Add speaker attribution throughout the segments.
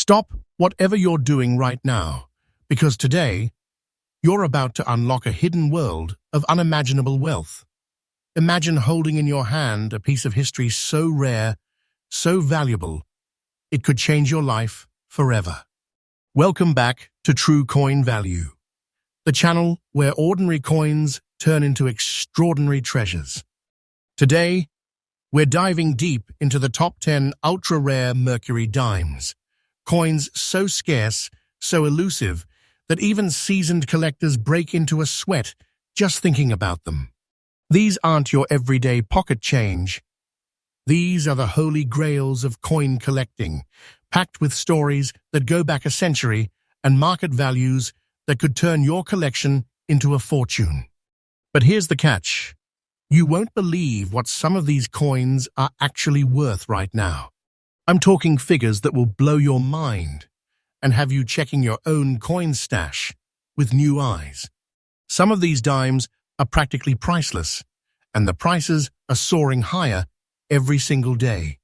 Speaker 1: Stop whatever you're doing right now, because today, you're about to unlock a hidden world of unimaginable wealth. Imagine holding in your hand a piece of history so rare, so valuable, it could change your life forever. Welcome back to True Coin Value, the channel where ordinary coins turn into extraordinary treasures. Today, we're diving deep into the top 10 Ultra Rare Mercury Dimes, coins so scarce, so elusive, that even seasoned collectors break into a sweat just thinking about them. These aren't your everyday pocket change. These are the holy grails of coin collecting, packed with stories that go back a century and market values that could turn your collection into a fortune. But here's the catch. You won't believe what some of these coins are actually worth right now. I'm talking figures that will blow your mind and have you checking your own coin stash with new eyes. Some of these dimes are practically priceless, and the prices are soaring higher every single day.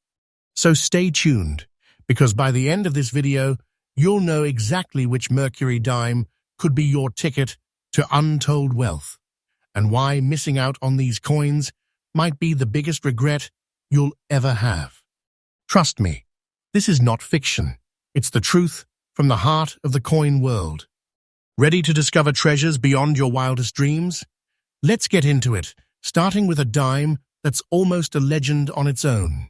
Speaker 1: So stay tuned, because by the end of this video, you'll know exactly which Mercury dime could be your ticket to untold wealth, and why missing out on these coins might be the biggest regret you'll ever have. Trust me, this is not fiction. It's the truth from the heart of the coin world. Ready to discover treasures beyond your wildest dreams? Let's get into it, starting with a dime that's almost a legend on its own.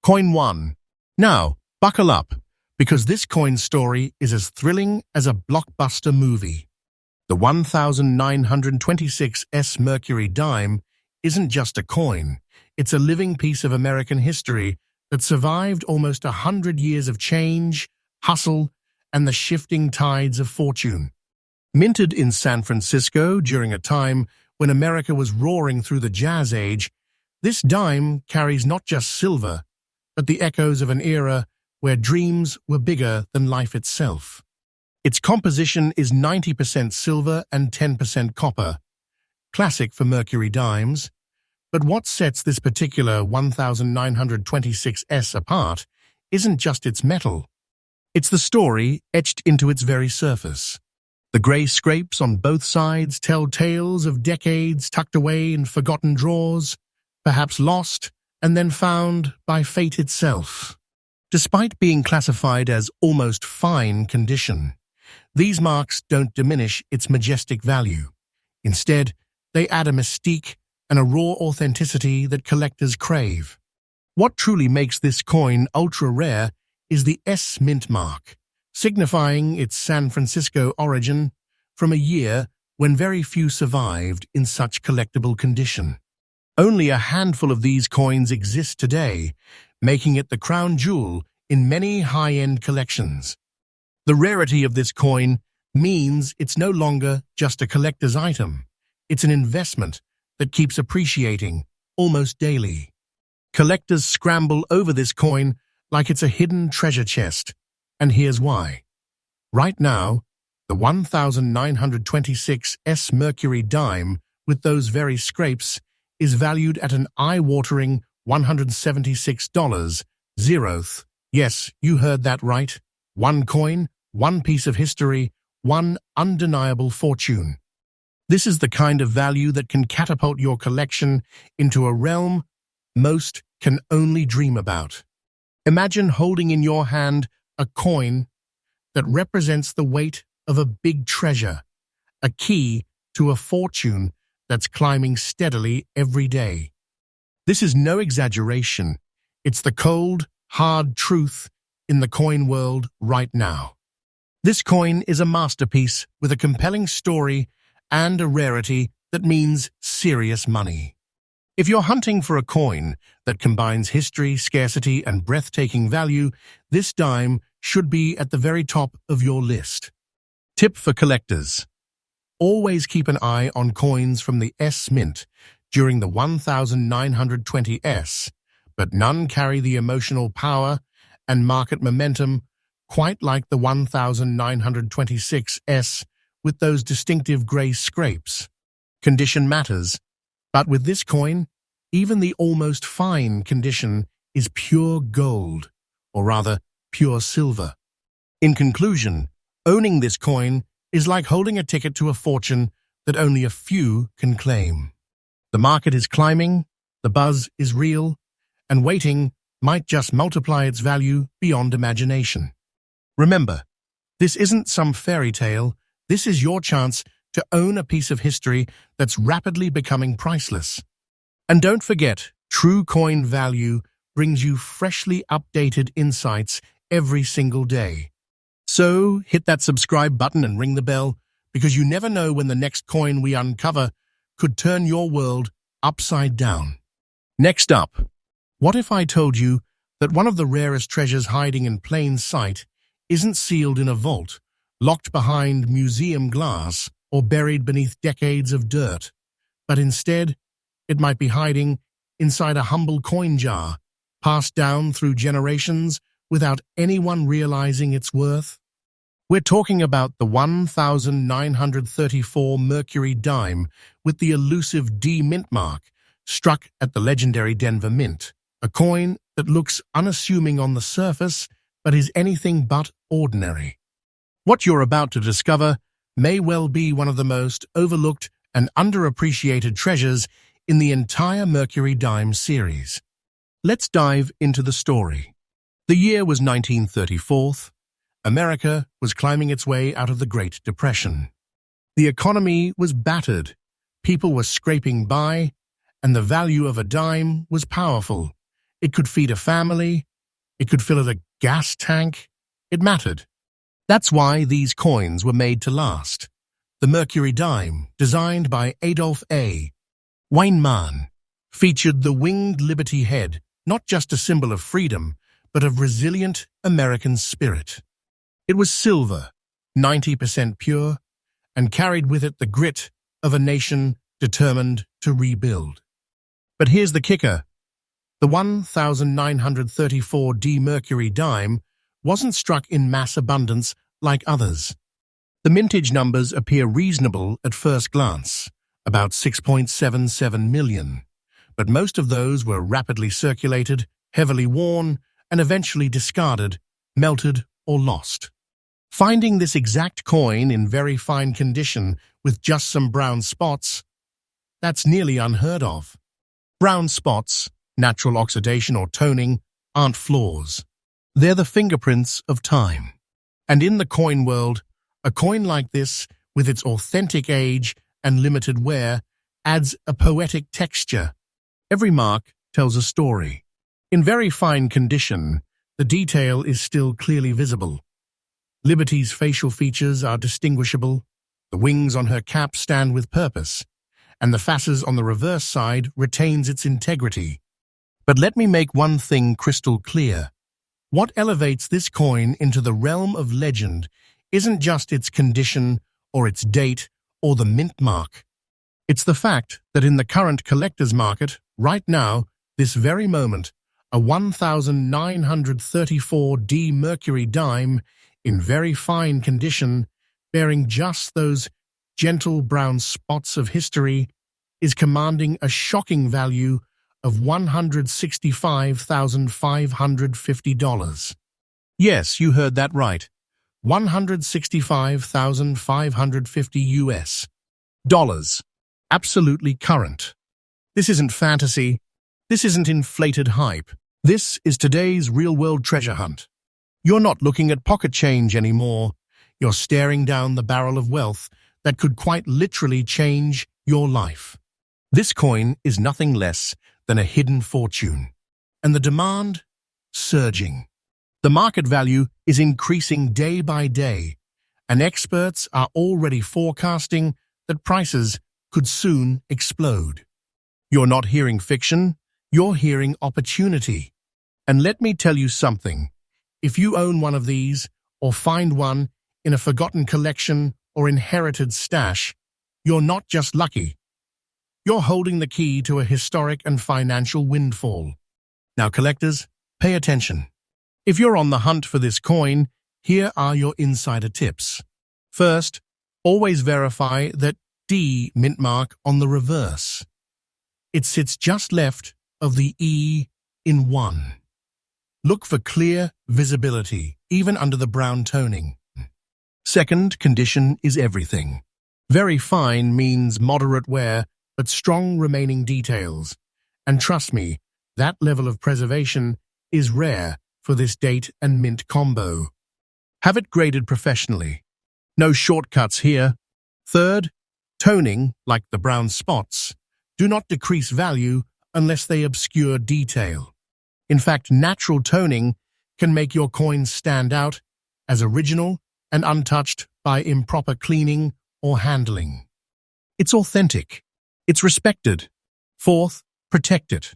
Speaker 1: Coin 1. Now, buckle up, because this coin story is as thrilling as a blockbuster movie. The 1926 Mercury Dime isn't just a coin, it's a living piece of American history that survived almost 100 years of change, hustle, and the shifting tides of fortune. Minted in San Francisco during a time when America was roaring through the Jazz Age, this dime carries not just silver, but the echoes of an era where dreams were bigger than life itself. Its composition is 90% silver and 10% copper, classic for Mercury dimes. But what sets this particular 1926 apart isn't just its metal. It's the story etched into its very surface. The grey scrapes on both sides tell tales of decades tucked away in forgotten drawers, perhaps lost and then found by fate itself. Despite being classified as almost fine condition, these marks don't diminish its majestic value. Instead, they add a mystique and a raw authenticity that collectors crave. What truly makes this coin ultra rare is the S mint mark, signifying its San Francisco origin from a year when very few survived in such collectible condition. Only a handful of these coins exist today, making it the crown jewel in many high-end collections. The rarity of this coin means it's no longer just a collector's item. It's an investment that keeps appreciating almost daily. Collectors scramble over this coin like it's a hidden treasure chest, and here's why. Right now, the 1926 Mercury dime with those very scrapes is valued at an eye-watering $176. Zeroth. Yes, you heard that right. One coin, one piece of history, one undeniable fortune. This is the kind of value that can catapult your collection into a realm most can only dream about. Imagine holding in your hand a coin that represents the weight of a big treasure, a key to a fortune that's climbing steadily every day. This is no exaggeration. It's the cold, hard truth in the coin world right now. This coin is a masterpiece with a compelling story and a rarity that means serious money. If you're hunting for a coin that combines history, scarcity, and breathtaking value, this dime should be at the very top of your list. Tip for collectors. Always keep an eye on coins from the S mint during the 1920s, but none carry the emotional power and market momentum quite like the 1926 with those distinctive grey scrapes. Condition matters, but with this coin, even the almost fine condition is pure gold, or rather, pure silver. In conclusion, owning this coin is like holding a ticket to a fortune that only a few can claim. The market is climbing, the buzz is real, and waiting might just multiply its value beyond imagination. Remember, this isn't some fairy tale, this is your chance to own a piece of history that's rapidly becoming priceless. And don't forget, true coin value brings you freshly updated insights every single day. So hit that subscribe button and ring the bell, because you never know when the next coin we uncover could turn your world upside down. Next up, what if I told you that one of the rarest treasures hiding in plain sight isn't sealed in a vault, locked behind museum glass, or buried beneath decades of dirt, but instead, it might be hiding inside a humble coin jar, passed down through generations without anyone realizing its worth? We're talking about the 1934 Mercury Dime with the elusive D mint mark, struck at the legendary Denver Mint, a coin that looks unassuming on the surface but is anything but ordinary. What you're about to discover may well be one of the most overlooked and underappreciated treasures in the entire Mercury Dime series. Let's dive into the story. The year was 1934. America was climbing its way out of the Great Depression. The economy was battered, people were scraping by, and the value of a dime was powerful. It could feed a family, it could fill a gas tank, it mattered. That's why these coins were made to last. The Mercury Dime, designed by Adolph A. Weinmann, featured the winged Liberty head, not just a symbol of freedom, but of resilient American spirit. It was silver, 90% pure, and carried with it the grit of a nation determined to rebuild. But here's the kicker. The 1934 D Mercury Dime wasn't struck in mass abundance like others. The mintage numbers appear reasonable at first glance, about 6.77 million, but most of those were rapidly circulated, heavily worn, and eventually discarded, melted, or lost. Finding this exact coin in very fine condition with just some brown spots, that's nearly unheard of. Brown spots, natural oxidation or toning, aren't flaws. They're the fingerprints of time. And in the coin world, a coin like this, with its authentic age and limited wear, adds a poetic texture. Every mark tells a story. In very fine condition, the detail is still clearly visible. Liberty's facial features are distinguishable, the wings on her cap stand with purpose, and the facet on the reverse side retains its integrity. But let me make one thing crystal clear. What elevates this coin into the realm of legend isn't just its condition or its date or the mint mark. It's the fact that in the current collector's market, right now, this very moment, a 1934 D Mercury Dime in very fine condition, bearing just those gentle brown spots of history, is commanding a shocking value of $165,550. Yes, you heard that right. $165,550 US dollars. Absolutely current. This isn't fantasy. This isn't inflated hype. This is today's real-world treasure hunt. You're not looking at pocket change anymore. You're staring down the barrel of wealth that could quite literally change your life. This coin is nothing less than a hidden fortune. And the demand? Surging. The market value is increasing day by day, and experts are already forecasting that prices could soon explode. You're not hearing fiction, you're hearing opportunity. And let me tell you something. If you own one of these, or find one in a forgotten collection or inherited stash, you're not just lucky. You're holding the key to a historic and financial windfall. Now, collectors, pay attention. If you're on the hunt for this coin, here are your insider tips. First, always verify that D mint mark on the reverse. It sits just left of the E in 1. Look for clear visibility, even under the brown toning. Second, condition is everything. Very fine means moderate wear, but strong remaining details. And trust me, that level of preservation is rare for this date and mint combo. Have it graded professionally. No shortcuts here. Third, toning, like the brown spots, do not decrease value unless they obscure detail. In fact, natural toning can make your coins stand out as original and untouched by improper cleaning or handling. It's authentic. It's respected. Fourth, protect it.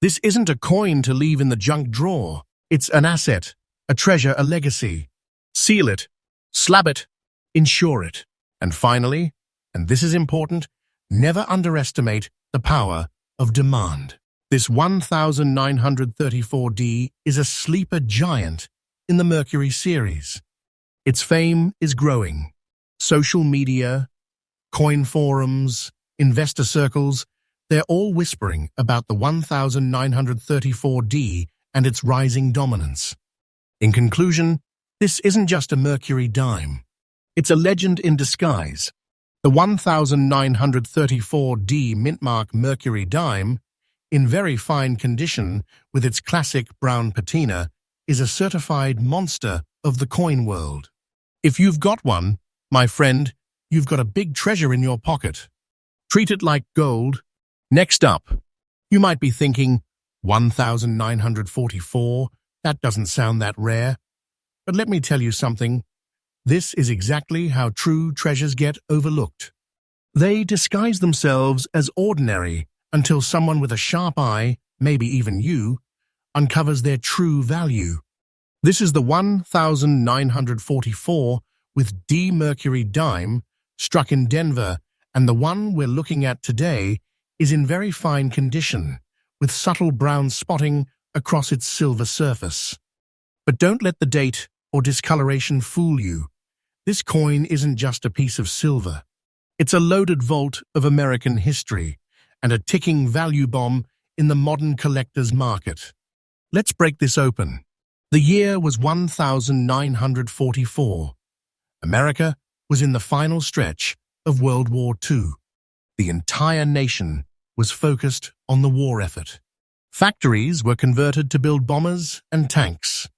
Speaker 1: This isn't a coin to leave in the junk drawer. It's an asset, a treasure, a legacy. Seal it, slab it, insure it. And finally, and this is important, never underestimate the power of demand. This 1934D is a sleeper giant in the Mercury series. Its fame is growing. Social media, coin forums, investor circles, they're all whispering about the 1934D and its rising dominance. In conclusion, this isn't just a Mercury dime. It's a legend in disguise. The 1934D mintmark Mercury dime, in very fine condition with its classic brown patina, is a certified monster of the coin world. If you've got one, my friend, you've got a big treasure in your pocket. Treat it like gold. Next up, you might be thinking, 1944, that doesn't sound that rare. But let me tell you something. This is exactly how true treasures get overlooked. They disguise themselves as ordinary until someone with a sharp eye, maybe even you, uncovers their true value. This is the 1944 with D Mercury Dime, struck in Denver, and the one we're looking at today is in very fine condition, with subtle brown spotting across its silver surface. But don't let the date or discoloration fool you. This coin isn't just a piece of silver. It's a loaded vault of American history and a ticking value bomb in the modern collector's market. Let's break this open. The year was 1944. America was in the final stretch of World War II. The entire nation was focused on the war effort. Factories were converted to build bombers and tanks.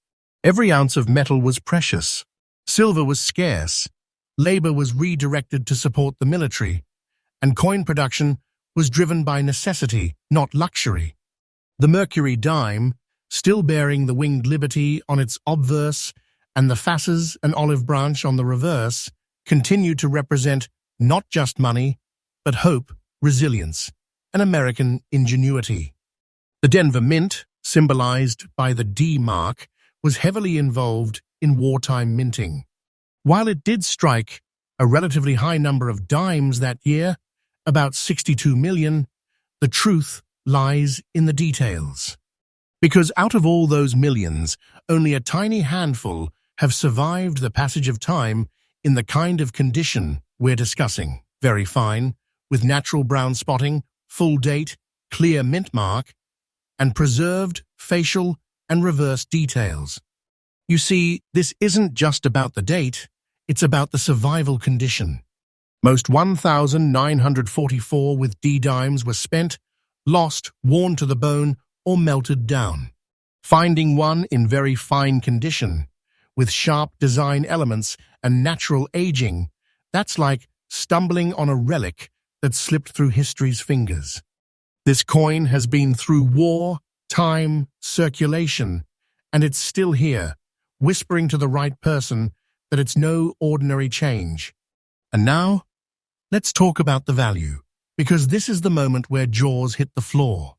Speaker 1: Every ounce of metal was precious. Silver was scarce. Labor was redirected to support the military. And coin production was driven by necessity, not luxury. The Mercury Dime, still bearing the winged liberty on its obverse and the fasces and olive branch on the reverse, continued to represent not just money, but hope, resilience, and American ingenuity. The Denver Mint, symbolized by the D mark, was heavily involved in wartime minting. While it did strike a relatively high number of dimes that year, about 62 million, the truth lies in the details. Because out of all those millions, only a tiny handful have survived the passage of time in the kind of condition we're discussing. Very fine, with natural brown spotting, full date, clear mint mark, and preserved facial and reverse details. You see, this isn't just about the date, it's about the survival condition. Most 1944 with D dimes were spent, lost, worn to the bone, or melted down. Finding one in very fine condition, with sharp design elements and natural aging, that's like stumbling on a relic that slipped through history's fingers. This coin has been through war, time, circulation, and it's still here, whispering to the right person that it's no ordinary change. And now, let's talk about the value, because this is the moment where jaws hit the floor.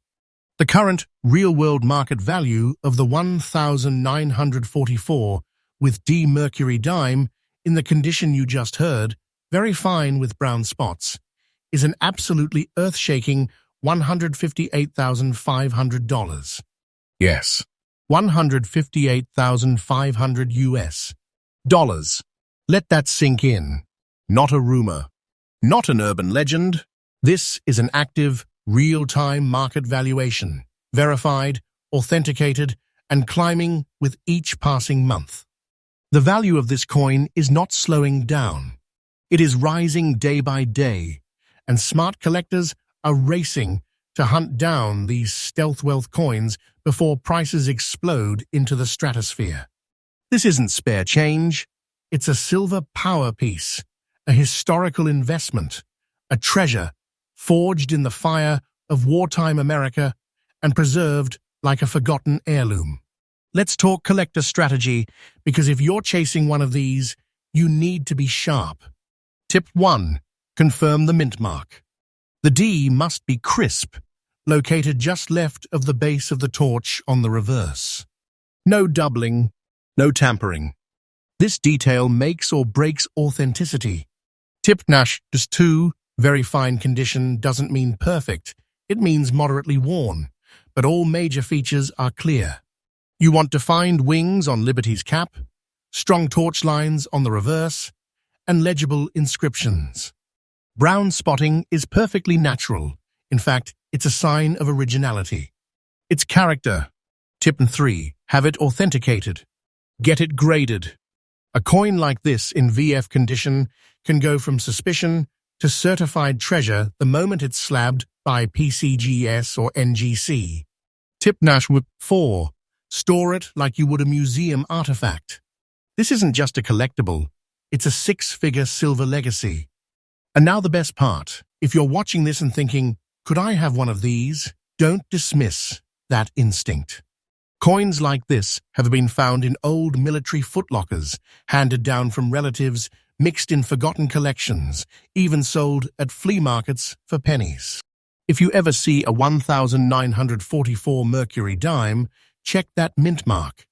Speaker 1: The current real-world market value of the 1944 with D Mercury Dime, in the condition you just heard, very fine with brown spots, is an absolutely earth-shaking $158,500. Yes, $158,500 US. Let that sink in. Not a rumor. Not an urban legend. This is an active, real-time market valuation, verified, authenticated, and climbing with each passing month. The value of this coin is not slowing down. It is rising day by day, and smart collectors are racing to hunt down these stealth wealth coins before prices explode into the stratosphere. This isn't spare change. It's a silver power piece, a historical investment, a treasure forged in the fire of wartime America and preserved like a forgotten heirloom. Let's talk collector strategy, because if you're chasing one of these, you need to be sharp. Tip 1. Confirm the mint mark. The D must be crisp, located just left of the base of the torch on the reverse. No doubling, no tampering. This detail makes or breaks authenticity. Tip 2. Very fine condition doesn't mean perfect. It means moderately worn, but all major features are clear. You want defined wings on Liberty's cap, strong torch lines on the reverse, and legible inscriptions. Brown spotting is perfectly natural. In fact, it's a sign of originality. Its character. Tip 3. Have it authenticated. Get it graded. A coin like this in VF condition can go from suspicion to certified treasure the moment it's slabbed by PCGS or NGC. Tip 4. Store it like you would a museum artifact. This isn't just a collectible, it's a six-figure silver legacy. And now the best part. If you're watching this and thinking, could I have one of these? Don't dismiss that instinct. Coins like this have been found in old military footlockers, handed down from relatives, mixed in forgotten collections, even sold at flea markets for pennies. If you ever see a 1944 Mercury Dime, check that mint mark,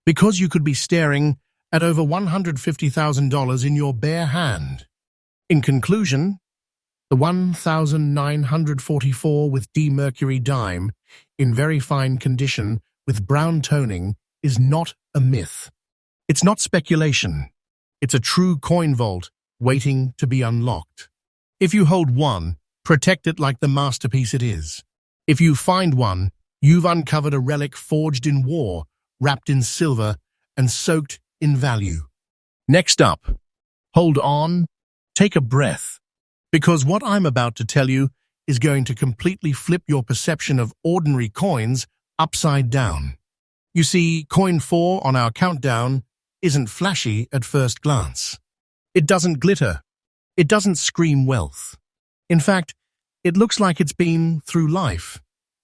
Speaker 1: because you could be staring at over $150,000 in your bare hand. In conclusion, the 1944 with D Mercury Dime, in very fine condition with brown toning, is not a myth. It's not speculation. It's a true coin vault waiting to be unlocked. If you hold one, protect it like the masterpiece it is. If you find one, you've uncovered a relic forged in war, wrapped in silver, and soaked in value. Next up, hold on, take a breath, because what I'm about to tell you is going to completely flip your perception of ordinary coins upside down. You see, coin 4 on our countdown isn't flashy at first glance. It doesn't glitter. It doesn't scream wealth. In fact, it looks like it's been through life,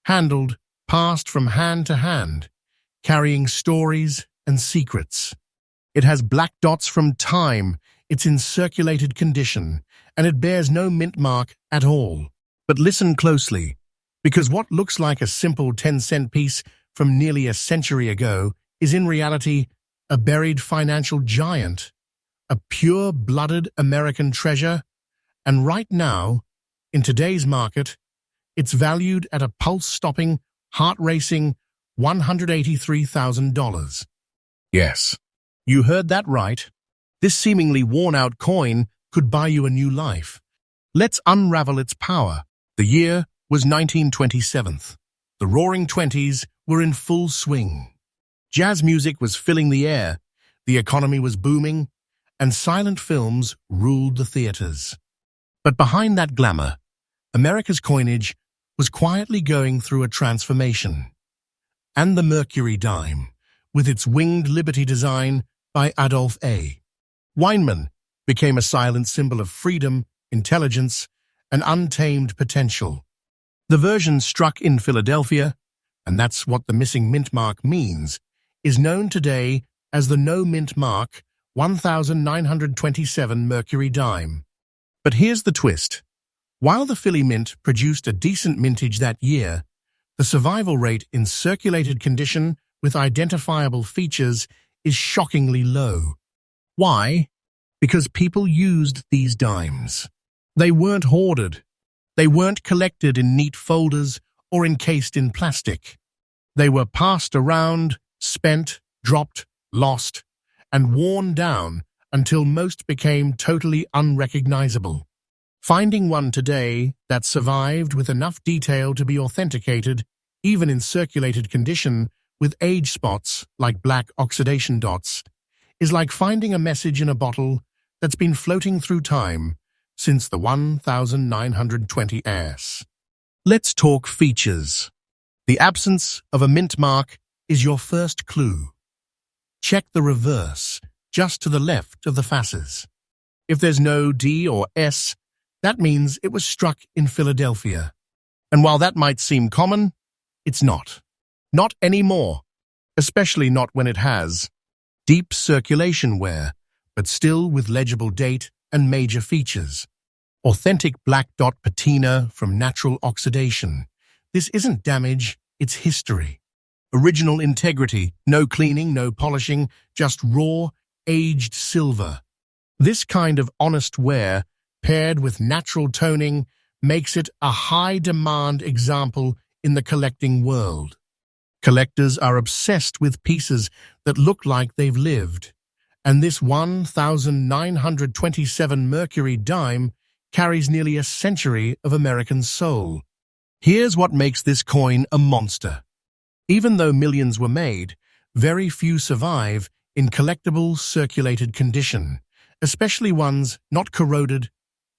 Speaker 1: handled, passed from hand to hand, carrying stories and secrets. It has black dots from time, it's in circulated condition, and it bears no mint mark at all. But listen closely, because what looks like a simple 10-cent piece from nearly a century ago is in reality a buried financial giant, a pure-blooded American treasure, and right now, in today's market, it's valued at a pulse-stopping, heart-racing $183,000. Yes, you heard that right. This seemingly worn-out coin could buy you a new life. Let's unravel its power. The year was 1927. The Roaring Twenties were in full swing. Jazz music was filling the air, the economy was booming, and silent films ruled the theaters. But behind that glamour, America's coinage was quietly going through a transformation. And the Mercury Dime, with its winged Liberty design by Adolph A. Weinman, became a silent symbol of freedom, intelligence, and untamed potential. The version struck in Philadelphia, and that's what the missing mint mark means, is known today as the No Mint Mark 1927 Mercury Dime. But here's the twist. While the Philly Mint produced a decent mintage that year, the survival rate in circulated condition with identifiable features is shockingly low. Why? Because people used these dimes. They weren't hoarded. They weren't collected in neat folders or encased in plastic. They were passed around, spent, dropped, lost, and worn down until most became totally unrecognizable. Finding one today that survived with enough detail to be authenticated, even in circulated condition, with age spots like black oxidation dots, is like finding a message in a bottle that's been floating through time since the 1920s. Let's talk features. The absence of a mint mark is your first clue. Check the reverse, just to the left of the fasces. If there's no D or S, that means it was struck in Philadelphia. And while that might seem common, it's not. Not anymore, especially not when it has deep circulation wear, but still with legible date and major features. Authentic black dot patina from natural oxidation. This isn't damage, it's history. Original integrity, no cleaning, no polishing, just raw, aged silver. This kind of honest wear, paired with natural toning, makes it a high-demand example in the collecting world. Collectors are obsessed with pieces that look like they've lived, and this 1927 Mercury Dime carries nearly a century of American soul. Here's what makes this coin a monster. Even though millions were made, very few survive in collectible, circulated condition, especially ones not corroded,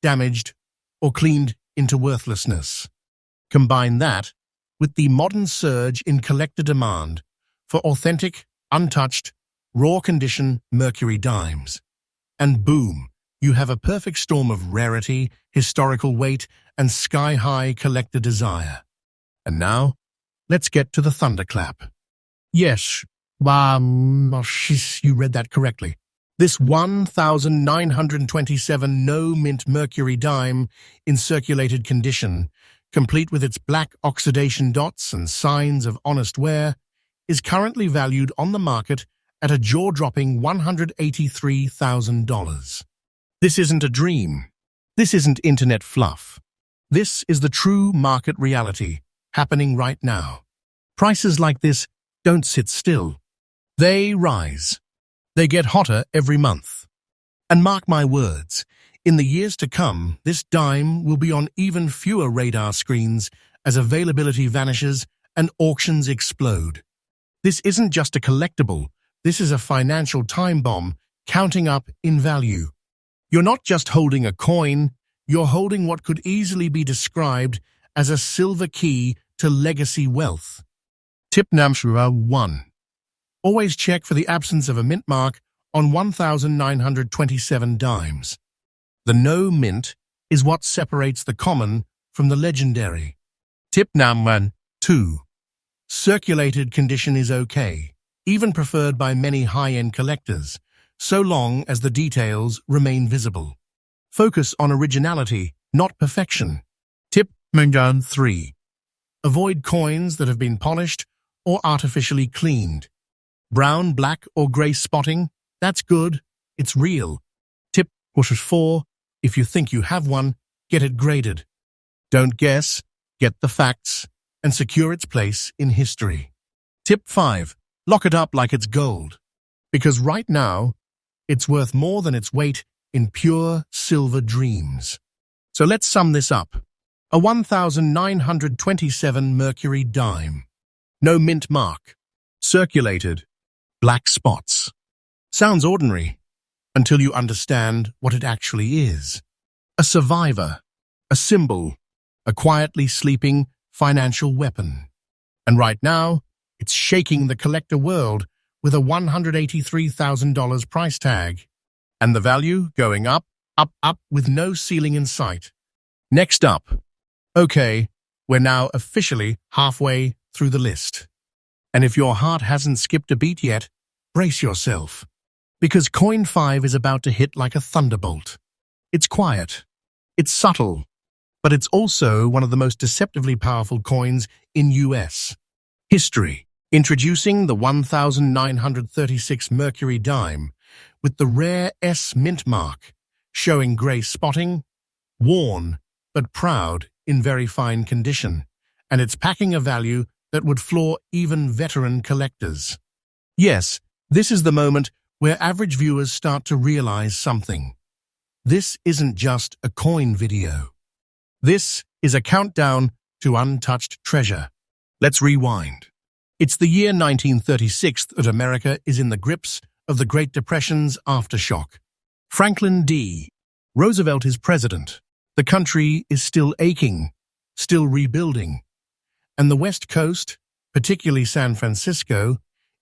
Speaker 1: damaged, or cleaned into worthlessness. Combine that with the modern surge in collector demand for authentic, untouched, raw-condition Mercury Dimes. And boom, you have a perfect storm of rarity, historical weight, and sky-high collector desire. And now, let's get to the thunderclap. Yes, you read that correctly. This 1927 no-mint Mercury Dime in circulated condition, complete with its black oxidation dots and signs of honest wear, is currently valued on the market at a jaw-dropping $183,000. This isn't a dream. This isn't internet fluff. This is the true market reality happening right now. Prices like this don't sit still. They rise. They get hotter every month. And mark my words, in the years to come, this dime will be on even fewer radar screens as availability vanishes and auctions explode. This isn't just a collectible, this is a financial time bomb counting up in value. You're not just holding a coin, you're holding what could easily be described as a silver key to legacy wealth. Tip number 1. Always check for the absence of a mint mark on 1927 dimes. The no mint is what separates the common from the legendary. Tip number 2. Circulated condition is okay, even preferred by many high-end collectors, so long as the details remain visible. Focus on originality, not perfection. Tip number 3. Avoid coins that have been polished or artificially cleaned. Brown, black, or grey spotting, that's good, it's real. Tip 4. If you think you have one, get it graded. Don't guess, get the facts, and secure its place in history. Tip 5. Lock it up like it's gold. Because right now, it's worth more than its weight in pure silver dreams. So let's sum this up. A 1927 Mercury Dime. No mint mark. Circulated. Black spots. Sounds ordinary, until you understand what it actually is. A survivor, a symbol, a quietly sleeping financial weapon. And right now, it's shaking the collector world with a $183,000 price tag. And the value going up, up, up with no ceiling in sight. Next up. Okay, we're now officially halfway through the list. And if your heart hasn't skipped a beat yet, brace yourself. Because Coin 5 is about to hit like a thunderbolt. It's quiet. It's subtle. But it's also one of the most deceptively powerful coins in US history. Introducing the 1936 Mercury Dime with the rare S mint mark, showing grey spotting, worn but proud in very fine condition, and it's packing a value that would floor even veteran collectors. Yes, this is the moment where average viewers start to realize something. This isn't just a coin video. This is a countdown to untouched treasure. Let's rewind. It's the year 1936 that America is in the grips of the Great Depression's aftershock. Franklin D. Roosevelt is president. The country is still aching, still rebuilding. And the West Coast, particularly San Francisco,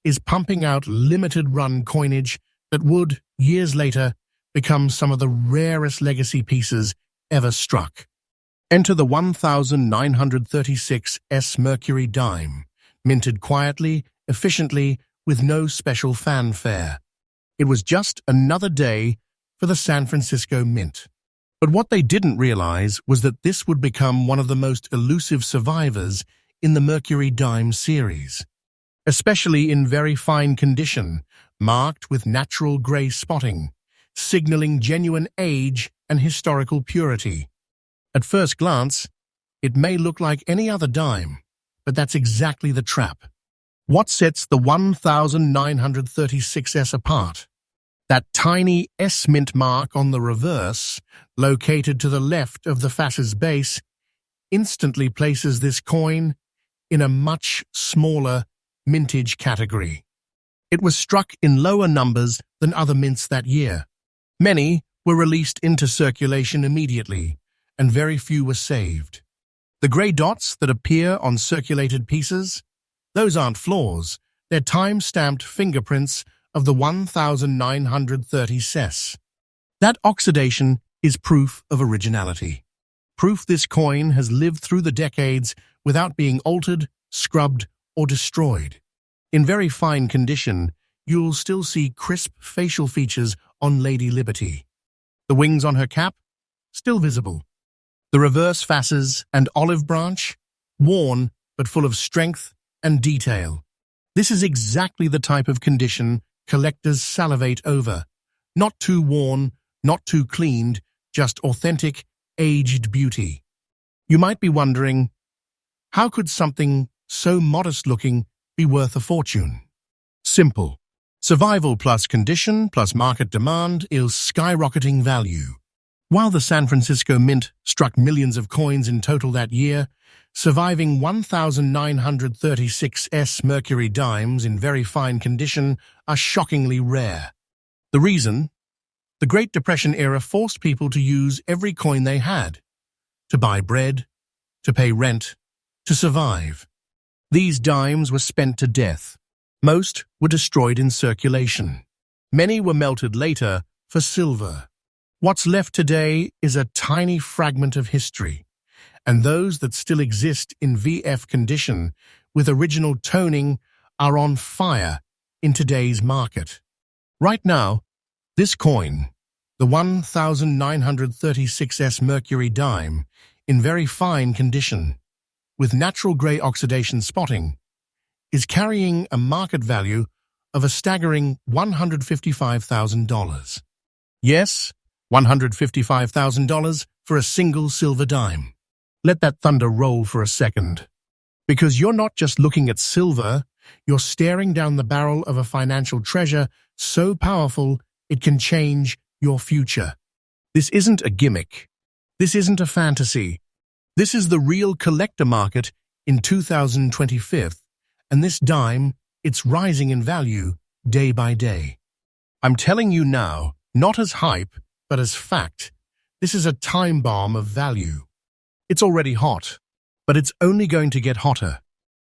Speaker 1: is pumping out limited-run coinage that would, years later, become some of the rarest legacy pieces ever struck. Enter the 1936 Mercury Dime, minted quietly, efficiently, with no special fanfare. It was just another day for the San Francisco Mint. But what they didn't realize was that this would become one of the most elusive survivors in the Mercury Dime series, especially in very fine condition, marked with natural gray spotting, signaling genuine age and historical purity. At first glance, it may look like any other dime, but that's exactly the trap. What sets the 1936S apart? That tiny S mint mark on the reverse, located to the left of the face's base, instantly places this coin in a much smaller mintage category. It was struck in lower numbers than other mints that year. Many were released into circulation immediately, and very few were saved. The grey dots that appear on circulated pieces, those aren't flaws, they're time-stamped fingerprints of the 1930s. That oxidation is proof of originality. Proof this coin has lived through the decades without being altered, scrubbed, or destroyed. In very fine condition, you'll still see crisp facial features on Lady Liberty. The wings on her cap, still visible. The reverse faces and olive branch, worn but full of strength and detail. This is exactly the type of condition collectors salivate over. Not too worn, not too cleaned, just authentic, aged beauty. You might be wondering, how could something so modest-looking be worth a fortune? Simple. Survival plus condition plus market demand is skyrocketing value. While the San Francisco Mint struck millions of coins in total that year, surviving 1936 Mercury Dimes in very fine condition are shockingly rare. The reason? The Great Depression era forced people to use every coin they had, to buy bread, to pay rent, to survive. These dimes were spent to death. Most were destroyed in circulation. Many were melted later for silver. What's left today is a tiny fragment of history, and those that still exist in VF condition with original toning are on fire in today's market. Right now, this coin, the 1936 Mercury Dime, in very fine condition, with natural grey oxidation spotting, is carrying a market value of a staggering $155,000. Yes, $155,000 for a single silver dime. Let that thunder roll for a second. Because you're not just looking at silver, you're staring down the barrel of a financial treasure so powerful it can change your future. This isn't a gimmick. This isn't a fantasy. This is the real collector market in 2025, and this dime, it's rising in value day by day. I'm telling you now, not as hype, but as fact, this is a time bomb of value. It's already hot, but it's only going to get hotter.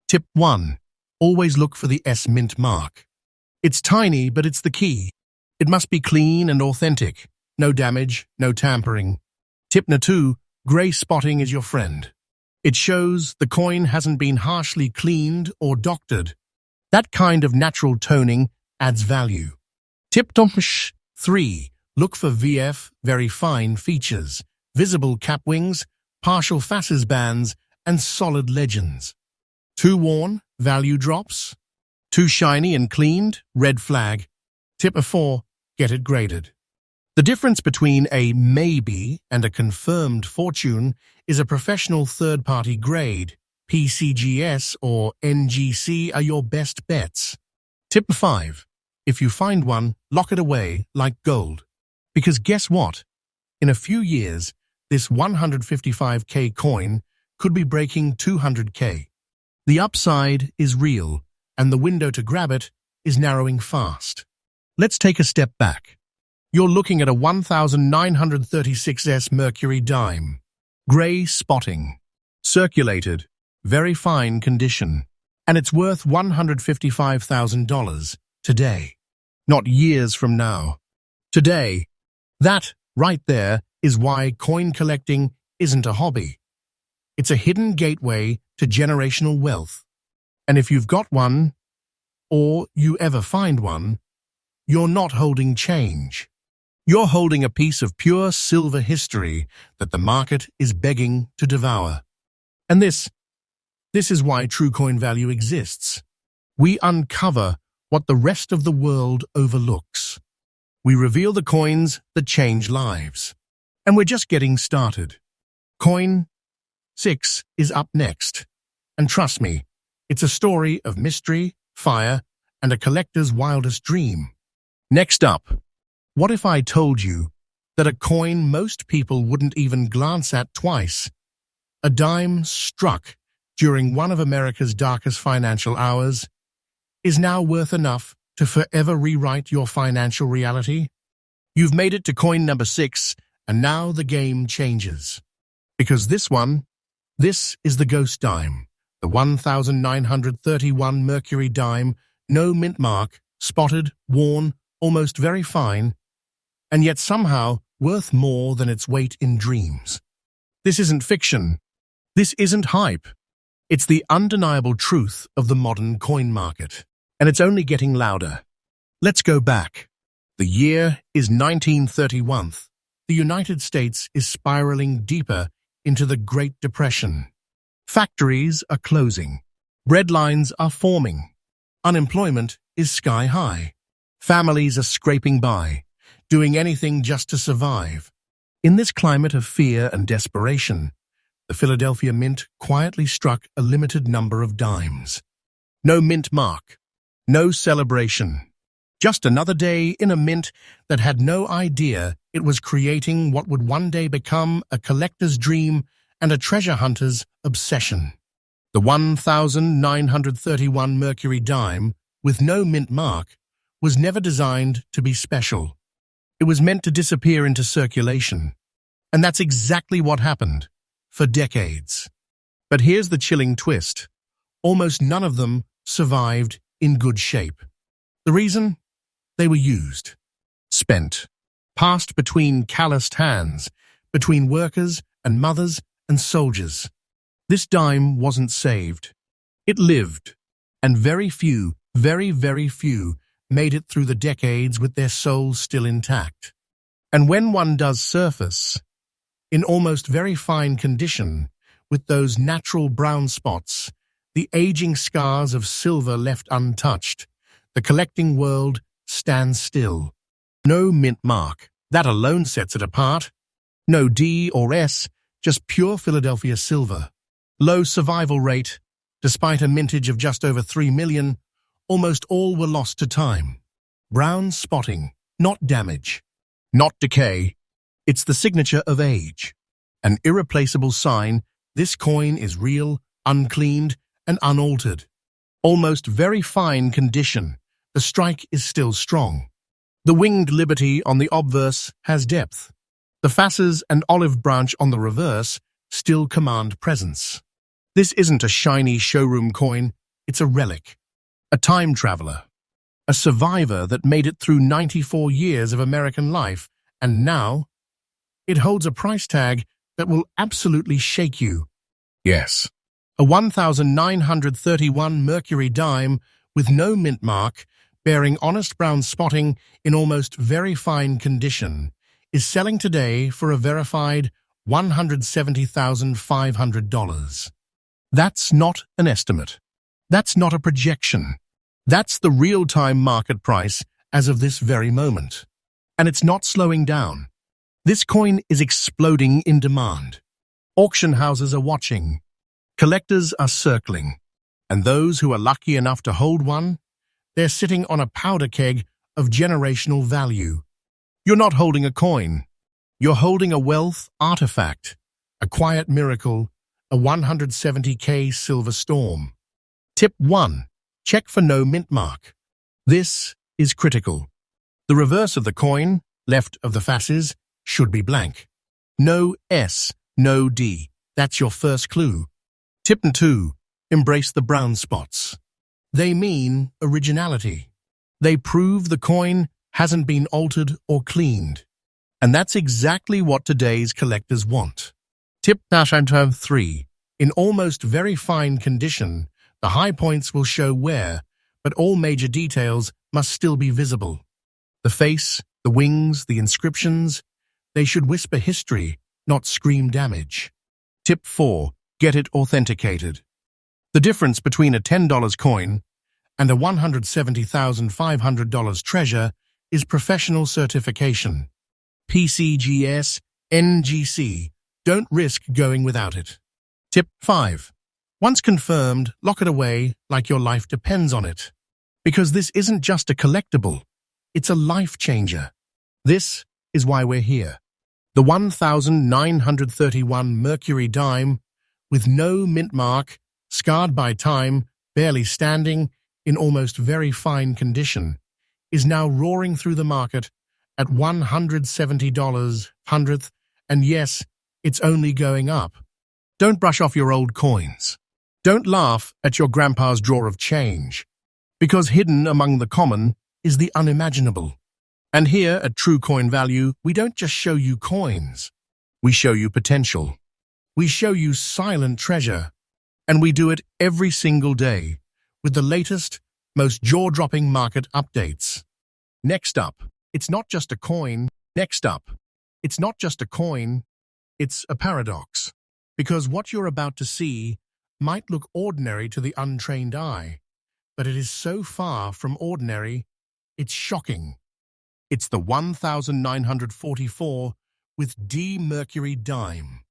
Speaker 1: Tip 1. Always look for the S mint mark. It's tiny, but it's the key. It must be clean and authentic. No damage, no tampering. Tip 2. Grey spotting is your friend. It shows the coin hasn't been harshly cleaned or doctored. That kind of natural toning adds value. Tip 3. Look for VF, very fine features, visible cap wings, partial faces bands, and solid legends. Too worn, value drops. Too shiny and cleaned, red flag. Tip 4. Get it graded. The difference between a maybe and a confirmed fortune is a professional third-party grade. PCGS or NGC are your best bets. Tip 5. If you find one, lock it away like gold. Because guess what? In a few years, this 155K coin could be breaking 200K. The upside is real, and the window to grab it is narrowing fast. Let's take a step back. You're looking at a 1936S Mercury Dime. Gray spotting. Circulated. Very fine condition. And it's worth $155,000 today. Not years from now. Today. That, right there, is why coin collecting isn't a hobby. It's a hidden gateway to generational wealth. And if you've got one, or you ever find one, you're not holding change. You're holding a piece of pure silver history that the market is begging to devour. And this is why true coin value exists. We uncover what the rest of the world overlooks. We reveal the coins that change lives. And we're just getting started. Coin 6 is up next. And trust me, it's a story of mystery, fire, and a collector's wildest dream. Next up, what if I told you that a coin most people wouldn't even glance at twice, a dime struck during one of America's darkest financial hours, is now worth enough to forever rewrite your financial reality? You've made it to coin number 6, and now the game changes. Because this is the ghost dime, the 1931 Mercury Dime, no mint mark, spotted, worn, almost very fine, and yet somehow worth more than its weight in dreams. This isn't fiction. This isn't hype. It's the undeniable truth of the modern coin market, and it's only getting louder. Let's go back. The year is 1931. The United States is spiraling deeper into the Great Depression. Factories are closing. Breadlines are forming. Unemployment is sky high. Families are scraping by, doing anything just to survive. In this climate of fear and desperation, the Philadelphia Mint quietly struck a limited number of dimes. No mint mark, no celebration. Just another day in a mint that had no idea it was creating what would one day become a collector's dream and a treasure hunter's obsession. The 1931 Mercury Dime, with no mint mark, was never designed to be special. It was meant to disappear into circulation. And that's exactly what happened, for decades. But here's the chilling twist. Almost none of them survived in good shape. The reason? They were used, spent, passed between calloused hands, between workers and mothers and soldiers. This dime wasn't saved. It lived, and very few, very, very few, made it through the decades with their souls still intact. And when one does surface, in almost very fine condition, with those natural brown spots, the aging scars of silver left untouched, the collecting world stands still. No mint mark. That alone sets it apart. No D or S, just pure Philadelphia silver. Low survival rate. Despite a mintage of just over 3 million, almost all were lost to time. Brown spotting, not damage, not decay. It's the signature of age. An irreplaceable sign this coin is real, uncleaned, and unaltered. Almost very fine condition. The strike is still strong. The winged liberty on the obverse has depth. The fasces and olive branch on the reverse still command presence. This isn't a shiny showroom coin, it's a relic. A time traveler. A survivor that made it through 94 years of American life, and now it holds a price tag that will absolutely shake you. Yes. A 1931 Mercury Dime with no mint mark, bearing honest brown spotting in almost very fine condition, is selling today for a verified $170,500. That's not an estimate. That's not a projection. That's the real-time market price as of this very moment. And it's not slowing down. This coin is exploding in demand. Auction houses are watching. Collectors are circling. And those who are lucky enough to hold one, they're sitting on a powder keg of generational value. You're not holding a coin. You're holding a wealth artifact, a quiet miracle, a 170K silver storm. Tip 1. Check for no mint mark. This is critical. The reverse of the coin, left of the faces, should be blank. No S, no D. That's your first clue. Tip 2. Embrace the brown spots. They mean originality. They prove the coin hasn't been altered or cleaned. And that's exactly what today's collectors want. Tip 3. In almost very fine condition, the high points will show wear, but all major details must still be visible. The face, the wings, the inscriptions, they should whisper history, not scream damage. Tip 4. Get it authenticated. The difference between a $10 coin and a $170,500 treasure is professional certification. PCGS, NGC. Don't risk going without it. Tip 5. Once confirmed, lock it away like your life depends on it. Because this isn't just a collectible, it's a life changer. This is why we're here. The 1931 Mercury Dime, with no mint mark, scarred by time, barely standing, in almost very fine condition, is now roaring through the market at $170 hundredth, and yes, it's only going up. Don't brush off your old coins. Don't laugh at your grandpa's drawer of change, because hidden among the common is the unimaginable. And here at True Coin Value, we don't just show you coins. We show you potential. We show you silent treasure. And we do it every single day with the latest, most jaw-dropping market updates. Next up, it's not just a coin. Next up, it's not just a coin, it's a paradox. Because what you're about to see might look ordinary to the untrained eye, but it is so far from ordinary, it's shocking. It's the 1944 with D Mercury Dime,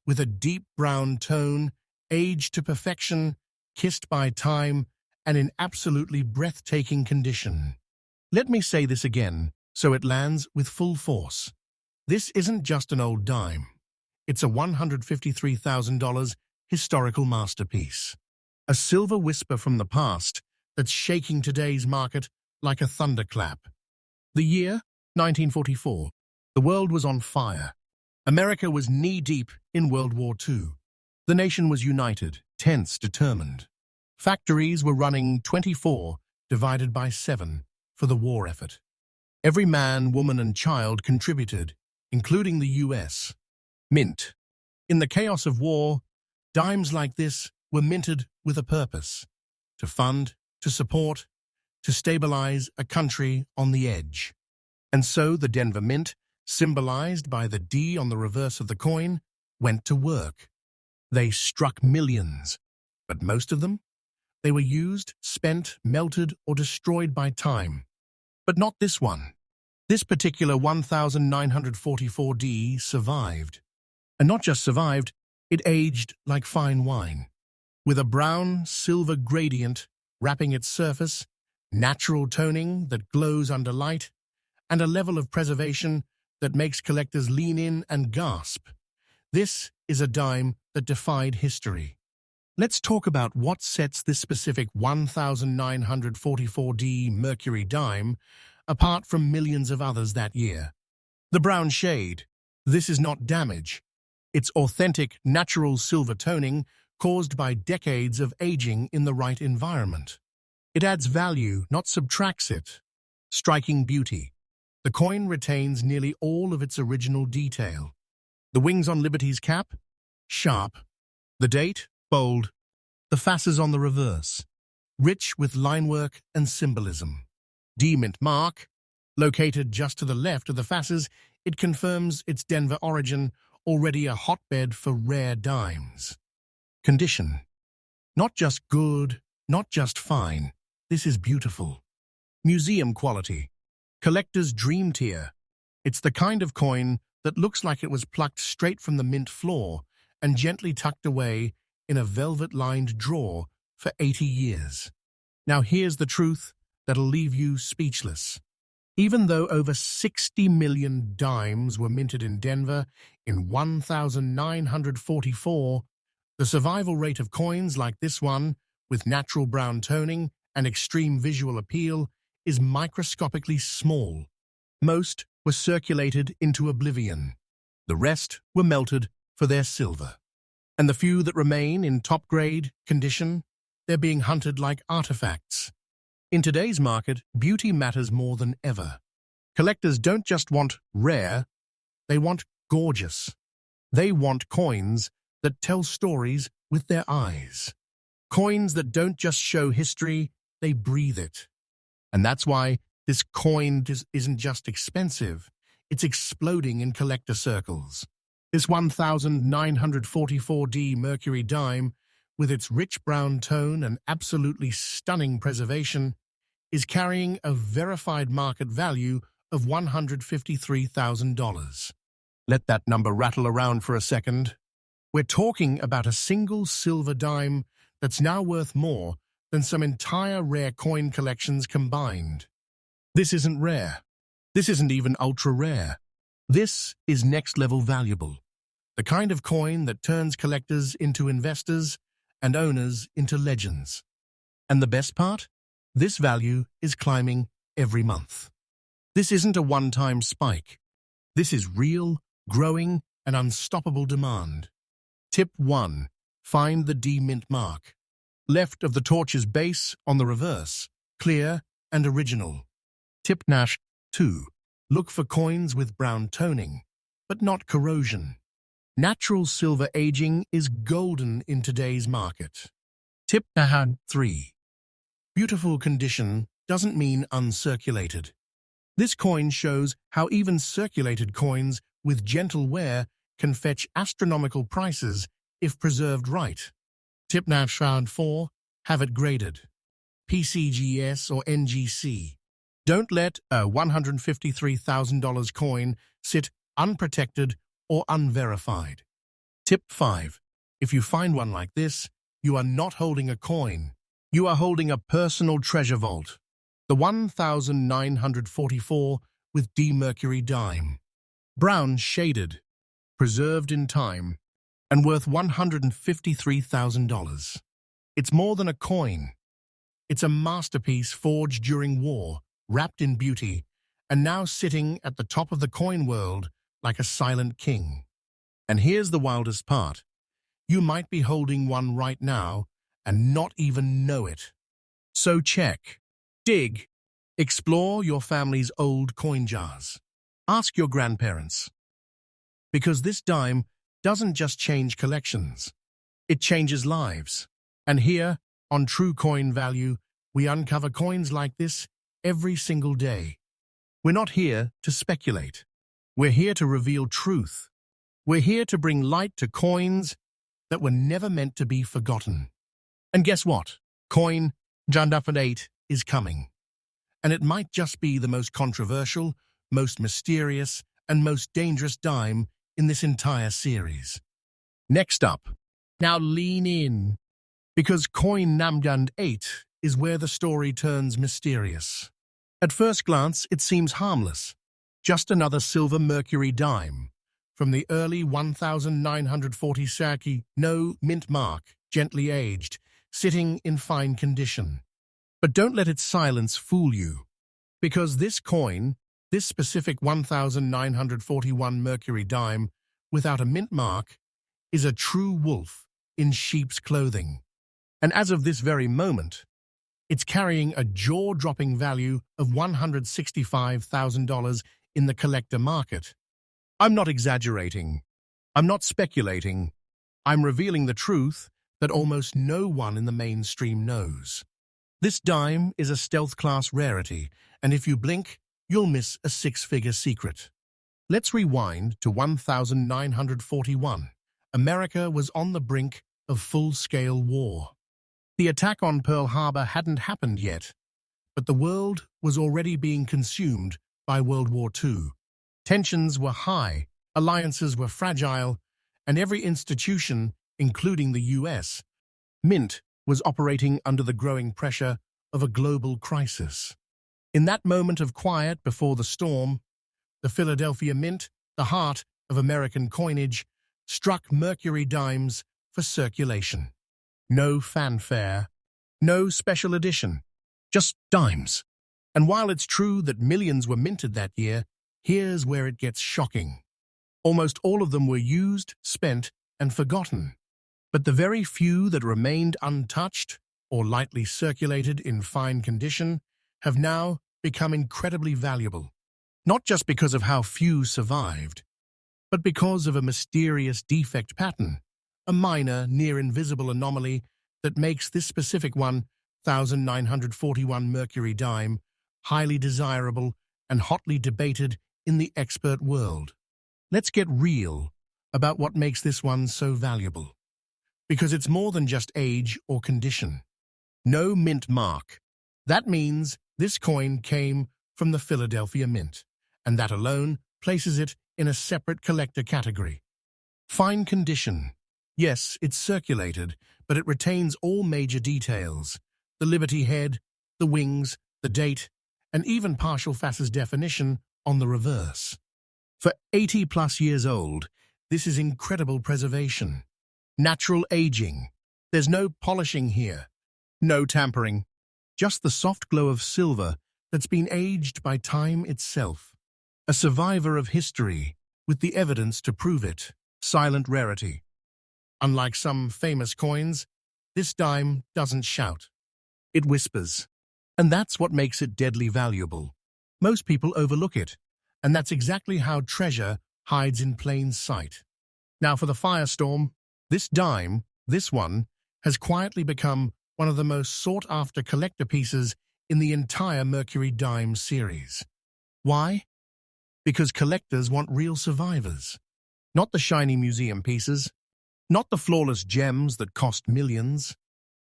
Speaker 1: with a deep brown tone, aged to perfection, kissed by time, and in absolutely breathtaking condition. Let me say this again, so it lands with full force. This isn't just an old dime. It's a $153,000 historical masterpiece. A silver whisper from the past that's shaking today's market like a thunderclap. The year, 1944. The world was on fire. America was knee-deep in World War II. The nation was united, tense, determined. Factories were running 24 divided by 7 for the war effort. Every man, woman, and child contributed, including the U.S. Mint. In the chaos of war, dimes like this were minted with a purpose: to fund, to support, to stabilize a country on the edge. And so the Denver Mint, symbolized by the D on the reverse of the coin, went to work. They struck millions, but most of them, they were used, spent, melted, or destroyed by time. But not this one. This particular 1944D survived. And not just survived, it aged like fine wine, with a brown-silver gradient wrapping its surface, natural toning that glows under light, and a level of preservation that makes collectors lean in and gasp. This is a dime that defied history. Let's talk about what sets this specific 1944D Mercury Dime apart from millions of others that year. The brown shade. This is not damage. It's authentic, natural silver toning caused by decades of aging in the right environment. It adds value, not subtracts it. Striking beauty. The coin retains nearly all of its original detail. The wings on Liberty's cap? Sharp. The date? Bold. The fasces on the reverse? Rich with linework and symbolism. D mint mark? Located just to the left of the fasces, it confirms its Denver origin, already a hotbed for rare dimes. Condition. Not just good, not just fine. This is beautiful. Museum quality. Collector's dream tier. It's the kind of coin that looks like it was plucked straight from the mint floor and gently tucked away in a velvet-lined drawer for 80 years. Now here's the truth that'll leave you speechless. Even though over 60 million dimes were minted in Denver in 1944, the survival rate of coins like this one, with natural brown toning and extreme visual appeal is microscopically small. Most were circulated into oblivion. The rest were melted for their silver. And the few that remain in top-grade condition, they're being hunted like artifacts. In today's market, beauty matters more than ever. Collectors don't just want rare, they want gorgeous. They want coins that tell stories with their eyes. Coins that don't just show history, they breathe it. And that's why this coin isn't just expensive, it's exploding in collector circles. This 1944D Mercury Dime, with its rich brown tone and absolutely stunning preservation, is carrying a verified market value of $153,000. Let that number rattle around for a second. We're talking about a single silver dime that's now worth more than some entire rare coin collections combined. This isn't rare. This isn't even ultra rare. This is next-level valuable. The kind of coin that turns collectors into investors and owners into legends. And the best part? This value is climbing every month. This isn't a one-time spike. This is real, growing, and unstoppable demand. Tip 1. Find the D mint mark. Left of the torch's base on the reverse, clear and original. Tip 2. Look for coins with brown toning, but not corrosion. Natural silver aging is golden in today's market. Tip 3. Beautiful condition doesn't mean uncirculated. This coin shows how even circulated coins with gentle wear can fetch astronomical prices if preserved right. Tip 4. Have it graded. PCGS or NGC. Don't let a $153,000 coin sit unprotected or unverified. Tip 5. If you find one like this, you are not holding a coin. You are holding a personal treasure vault. The 1944 with D Mercury Dime. Brown shaded, preserved in time, and worth $153,000. It's more than a coin. It's a masterpiece forged during war, wrapped in beauty, and now sitting at the top of the coin world like a silent king. And here's the wildest part. You might be holding one right now and not even know it. So check, dig, explore your family's old coin jars. Ask your grandparents. Because this dime doesn't just change collections, it changes lives. And here, on True Coin Value, we uncover coins like this every single day. We're not here to speculate. We're here to reveal truth. We're here to bring light to coins that were never meant to be forgotten. And guess what? Coin Jandafan 8 is coming. And it might just be the most controversial, most mysterious, and most dangerous dime in this entire series. Next up, now lean in, because Coin Namgand 8 is where the story turns mysterious. At first glance, it seems harmless, just another silver Mercury dime from the early 1940 Saki, no mint mark, gently aged, sitting in fine condition. But don't let its silence fool you, because this coin, this specific 1941 Mercury dime without a mint mark, is a true wolf in sheep's clothing. And as of this very moment, it's carrying a jaw-dropping value of $165,000 in the collector market. I'm not exaggerating. I'm not speculating. I'm revealing the truth that almost no one in the mainstream knows. This dime is a stealth-class rarity, and if you blink, you'll miss a six-figure secret. Let's rewind to 1941. America was on the brink of full-scale war. The attack on Pearl Harbor hadn't happened yet, but the world was already being consumed by World War II. Tensions were high, alliances were fragile, and every institution, including the U.S., Mint was operating under the growing pressure of a global crisis. In that moment of quiet before the storm, the Philadelphia Mint, the heart of American coinage, struck Mercury dimes for circulation. No fanfare, no special edition, Just dimes. And while it's true that millions were minted that year, here's where it gets shocking. Almost all of them were used, spent, and forgotten. But the very few that remained untouched or lightly circulated in fine condition have now become incredibly valuable. Not just because of how few survived, but because of a mysterious defect pattern, a minor, near-invisible anomaly that makes this specific 1941 Mercury Dime highly desirable and hotly debated in the expert world. Let's get real about what makes this one so valuable. Because it's more than just age or condition. No mint mark. That means this coin came from the Philadelphia Mint, and that alone places it in a separate collector category. Fine condition. Yes, it's circulated, but it retains all major details. The Liberty head, the wings, the date, and even partial Fass's definition on the reverse. For 80-plus years old, this is incredible preservation. Natural aging. There's no polishing here. No tampering. Just the soft glow of silver that's been aged by time itself. A survivor of history, with the evidence to prove it. Silent rarity. Unlike some famous coins, this dime doesn't shout. It whispers. And that's what makes it deadly valuable. Most people overlook it, and that's exactly how treasure hides in plain sight. Now for the firestorm, this dime, this one, has quietly become one of the most sought-after collector pieces in the entire Mercury Dime series. Why? Because collectors want real survivors. Not the shiny museum pieces, not the flawless gems that cost millions,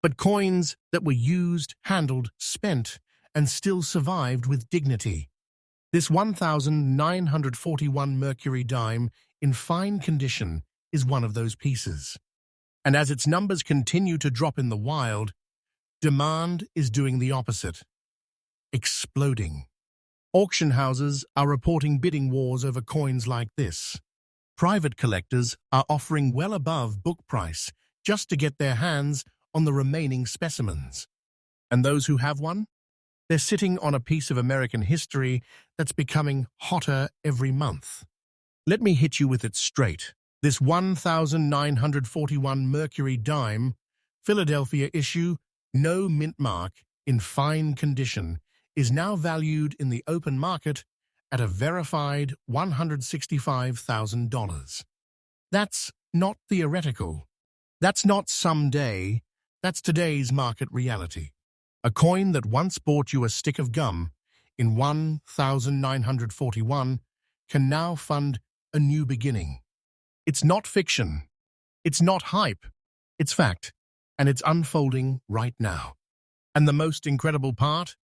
Speaker 1: but coins that were used, handled, spent, and still survived with dignity. This 1941 Mercury Dime in fine condition is one of those pieces. And as its numbers continue to drop in the wild, demand is doing the opposite. Exploding. Auction houses are reporting bidding wars over coins like this. Private collectors are offering well above book price just to get their hands on the remaining specimens. And those who have one? They're sitting on a piece of American history that's becoming hotter every month. Let me hit you with it straight. This 1941 Mercury Dime, Philadelphia issue, no mint mark, in fine condition, is now valued in the open market at a verified $165,000. That's not theoretical. That's not someday. That's today's market reality. A coin that once bought you a stick of gum in 1941 can now fund a new beginning. It's not fiction. It's not hype. It's fact. And it's unfolding right now. And the most incredible part?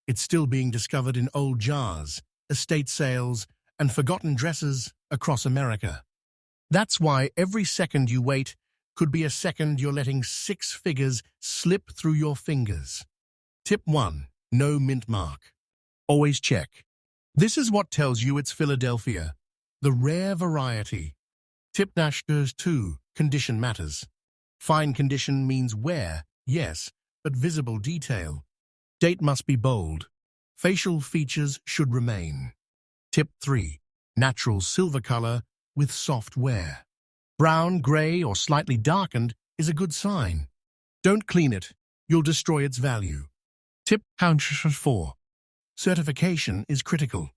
Speaker 1: It's still being discovered in old jars, estate sales, and forgotten dressers across America. That's why every second you wait could be a second you're letting 6 figures slip through your fingers. Tip 1. No mint mark. Always check. This is what tells you it's Philadelphia, the rare variety. Tip 2. Condition matters. Fine condition means wear, yes, but visible detail. Date must be bold. Facial features should remain. Tip 3. Natural silver color with soft wear. Brown, gray, or slightly darkened is a good sign. Don't clean it. You'll destroy its value. Tip 4. Certification is critical.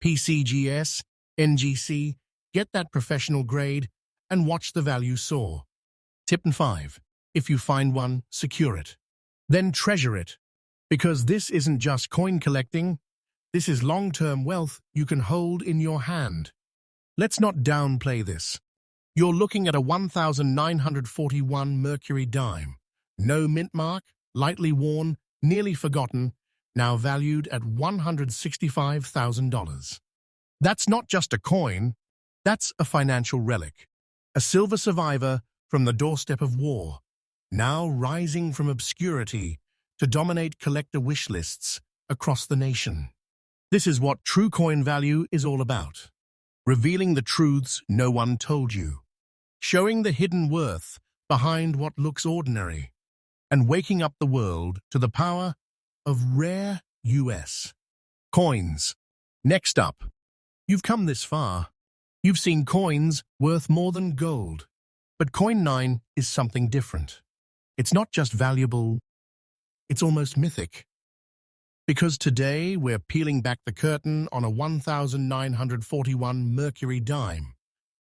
Speaker 1: PCGS, NGC, get that professional grade and watch the value soar. Tip 5. If you find one, secure it. Then treasure it. Because this isn't just coin collecting, this is long-term wealth you can hold in your hand. Let's not downplay this. You're looking at a 1941 Mercury Dime. No mint mark, lightly worn, nearly forgotten, now valued at $165,000. That's not just a coin, that's a financial relic. A silver survivor from the doorstep of war, now rising from obscurity to dominate collector wish lists across the nation. This is what true coin value is all about. Revealing the truths no one told you. Showing the hidden worth behind what looks ordinary. And waking up the world to the power of rare US coins. Next up, you've come this far. You've seen coins worth more than gold. But coin 9 is something different. It's not just valuable, it's almost mythic. Because today we're peeling back the curtain on a 1941 Mercury Dime.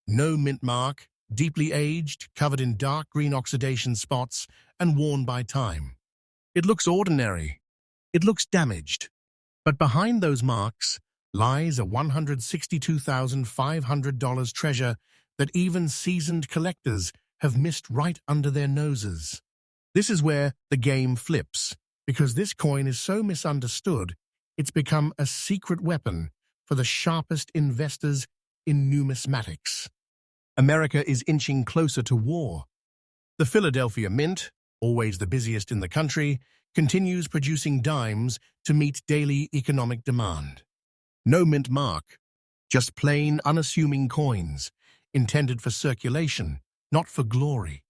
Speaker 1: No mint mark, deeply aged, covered in dark green oxidation spots, and worn by time. It looks ordinary. It looks damaged. But behind those marks lies a $162,500 treasure that even seasoned collectors have missed right under their noses. This is where the game flips, because this coin is so misunderstood, it's become a secret weapon for the sharpest investors in numismatics. America is inching closer to war. The Philadelphia Mint, always the busiest in the country, continues producing dimes to meet daily economic demand. No mint mark, just plain, unassuming coins, intended for circulation, not for glory.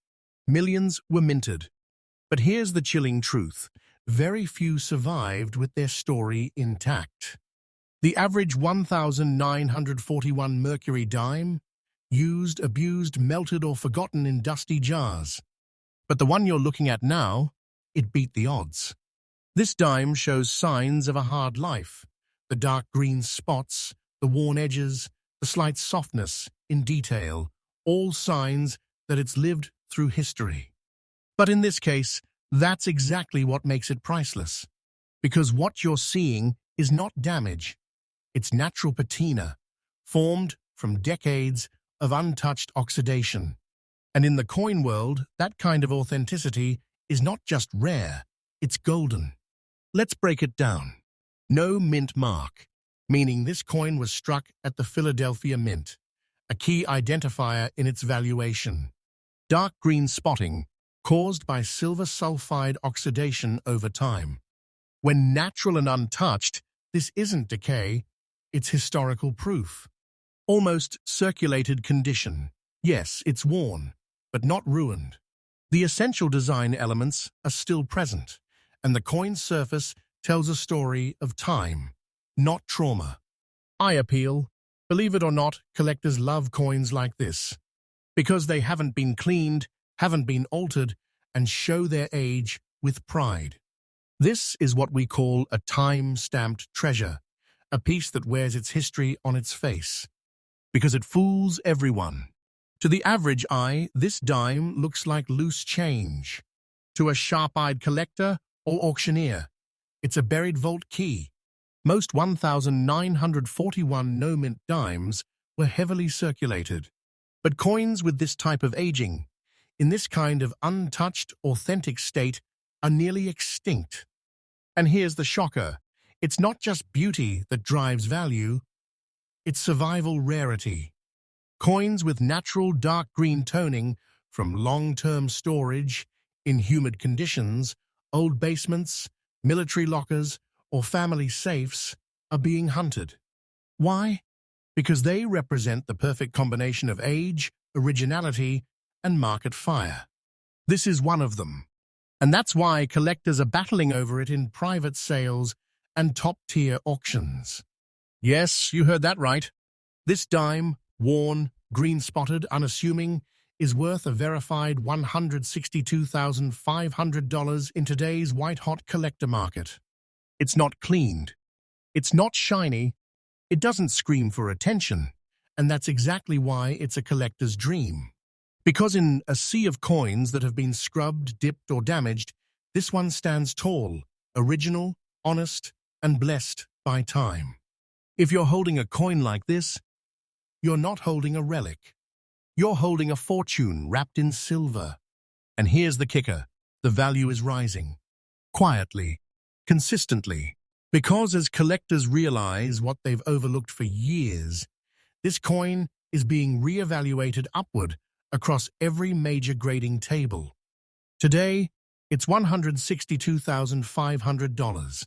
Speaker 1: Millions were minted. But here's the chilling truth. Very few survived with their story intact. The average 1941 Mercury Dime, used, abused, melted, or forgotten in dusty jars. But the one you're looking at now, it beat the odds. This dime shows signs of a hard life. The dark green spots, the worn edges, the slight softness in detail, all signs that it's lived through history. But in this case, that's exactly what makes it priceless. Because what you're seeing is not damage. It's natural patina, formed from decades of untouched oxidation. And in the coin world, that kind of authenticity is not just rare, it's golden. Let's break it down. No mint mark, meaning this coin was struck at the Philadelphia Mint, a key identifier in its valuation. Dark green spotting, caused by silver sulfide oxidation over time. When natural and untouched, this isn't decay, it's historical proof. Almost circulated condition. Yes, it's worn, but not ruined. The essential design elements are still present, and the coin's surface tells a story of time, not trauma. I appeal. Believe it or not, collectors love coins like this, because they haven't been cleaned, haven't been altered, and show their age with pride. This is what we call a time-stamped treasure, a piece that wears its history on its face, because it fools everyone. To the average eye, this dime looks like loose change. To a sharp-eyed collector or auctioneer, it's a buried vault key. Most 1941 no-mint dimes were heavily circulated. But coins with this type of aging, in this kind of untouched, authentic state, are nearly extinct. And here's the shocker. It's not just beauty that drives value, it's survival rarity. Coins with natural dark green toning from long-term storage in humid conditions, old basements, military lockers, or family safes are being hunted. Why? Because they represent the perfect combination of age, originality, and market fire. This is one of them. And that's why collectors are battling over it in private sales and top-tier auctions. Yes, you heard that right. This dime, worn, green-spotted, unassuming, is worth a verified $162,500 in today's white-hot collector market. It's not cleaned. It's not shiny. It doesn't scream for attention. And that's exactly why it's a collector's dream. Because in a sea of coins that have been scrubbed, dipped, or damaged, this one stands tall, original, honest, and blessed by time. If you're holding a coin like this, you're not holding a relic. You're holding a fortune wrapped in silver. And here's the kicker. The value is rising. Quietly, consistently. Because as collectors realize what they've overlooked for years, this coin is being reevaluated upward across every major grading table. Today, it's $162,500.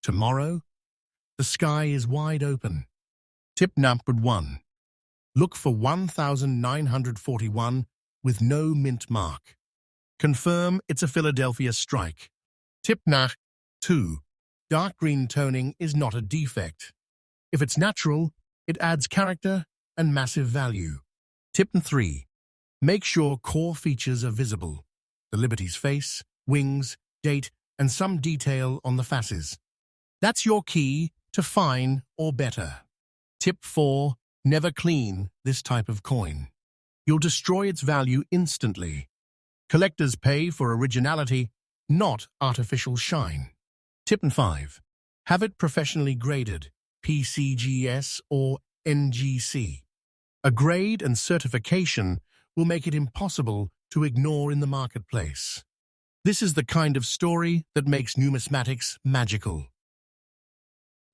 Speaker 1: Tomorrow, the sky is wide open. Tip number 1. Look for 1941 with no mint mark. Confirm it's a Philadelphia strike. Tip number 2. dark green toning is not a defect. If it's natural, it adds character and massive value. Tip 3. Make sure core features are visible. The Liberty's face, wings, date, and some detail on the fasces. That's your key to fine or better. Tip 4. Never clean this type of coin. You'll destroy its value instantly. Collectors pay for originality, not artificial shine. Tip 5. Have it professionally graded, PCGS or NGC. A grade and certification will make it impossible to ignore in the marketplace. This is the kind of story that makes numismatics magical.